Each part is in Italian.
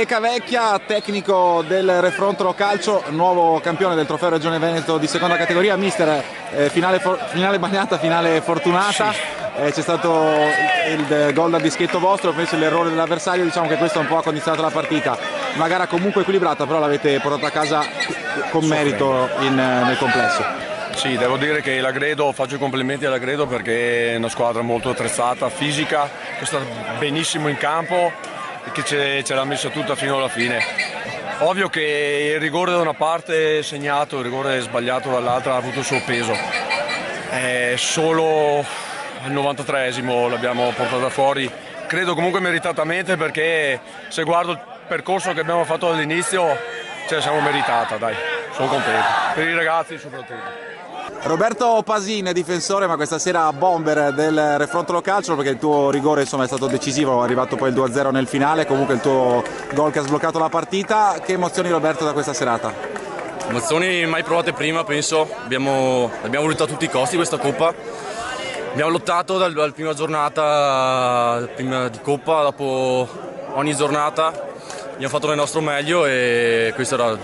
Michele Cavecchia, tecnico del Refrontolo Calcio, nuovo campione del Trofeo Regione Veneto di seconda categoria. Mister, finale bagnata, finale fortunata. Sì. C'è stato il gol dal dischetto vostro, penso l'errore dell'avversario, diciamo che questo un po' ha condizionato la partita. Una gara comunque equilibrata, però l'avete portata a casa con merito nel complesso. Sì, devo dire che l'Agredo, faccio i complimenti all'Agredo perché è una squadra molto attrezzata, fisica, che sta benissimo in campo e che ce l'ha messa tutta fino alla fine. Ovvio che il rigore da una parte è segnato, il rigore sbagliato dall'altra ha avuto il suo peso. Solo al 93esimo l'abbiamo portata fuori, credo comunque meritatamente, perché se guardo il percorso che abbiamo fatto all'inizio ce la siamo meritata, dai, sono contento, per i ragazzi soprattutto. Roberto Pasin, difensore, ma questa sera bomber del Refrontolo Calcio, perché il tuo rigore insomma è stato decisivo, è arrivato poi il 2-0 nel finale, comunque il tuo gol che ha sbloccato la partita. Che emozioni, Roberto, da questa serata? Emozioni mai provate prima, penso. Abbiamo voluto a tutti i costi questa Coppa. Abbiamo lottato dalla prima giornata prima di Coppa, dopo ogni giornata abbiamo fatto il nostro meglio e questa era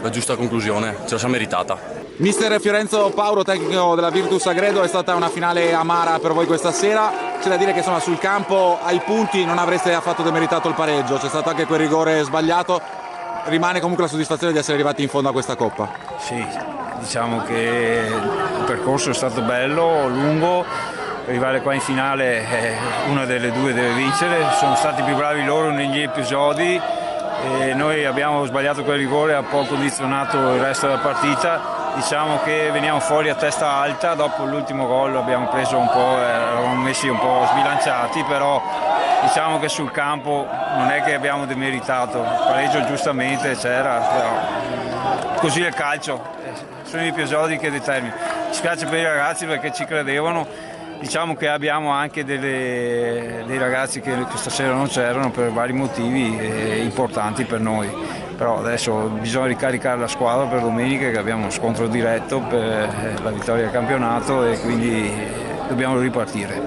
la giusta conclusione, ce la siamo meritata. Mister Fiorenzo Pauro, tecnico della Virtus Agredo, è stata una finale amara per voi questa sera. C'è da dire che insomma, sul campo ai punti non avreste affatto demeritato il pareggio, c'è stato anche quel rigore sbagliato, rimane comunque la soddisfazione di essere arrivati in fondo a questa Coppa. Sì, diciamo che il percorso è stato bello, lungo, arrivare qua in finale una delle due deve vincere, sono stati più bravi loro negli episodi e noi abbiamo sbagliato quel rigore, ha un po' condizionato il resto della partita. Diciamo che veniamo fuori a testa alta, dopo l'ultimo gol abbiamo preso un po', eravamo messi un po' sbilanciati, però diciamo che sul campo non è che abbiamo demeritato, il pareggio giustamente c'era, però così è il calcio, sono gli episodi che determinano. Ci spiace per i ragazzi perché ci credevano, diciamo che abbiamo anche dei ragazzi che questa sera non c'erano per vari motivi importanti per noi. Però adesso bisogna ricaricare la squadra per domenica, che abbiamo uno scontro diretto per la vittoria del campionato e quindi dobbiamo ripartire.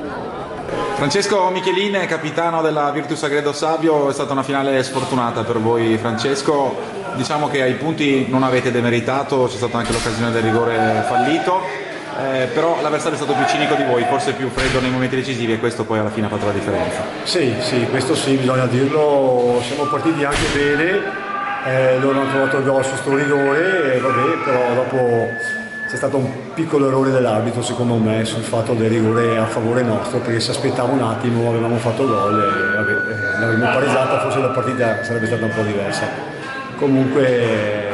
Francesco Michielin, capitano della Virtus Agredo Savio, è stata una finale sfortunata per voi. Francesco, diciamo che ai punti non avete demeritato, c'è stata anche l'occasione del rigore fallito, però l'avversario è stato più cinico di voi, forse più freddo nei momenti decisivi, e questo poi alla fine ha fatto la differenza. Sì, questo sì, bisogna dirlo, siamo partiti anche bene. Loro hanno trovato il gol su sto rigore, però dopo c'è stato un piccolo errore dell'arbitro secondo me sul fatto del rigore a favore nostro, perché se aspettava un attimo avevamo fatto gol e l'avremmo pareggiata, forse la partita sarebbe stata un po' diversa. Comunque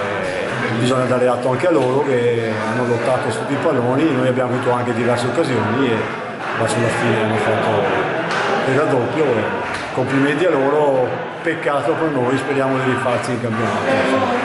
bisogna dare atto anche a loro che hanno lottato su tutti i palloni, noi abbiamo avuto anche diverse occasioni e sulla fine hanno fatto il raddoppio. Complimenti a loro, peccato per noi, speriamo di rifarci in campionato.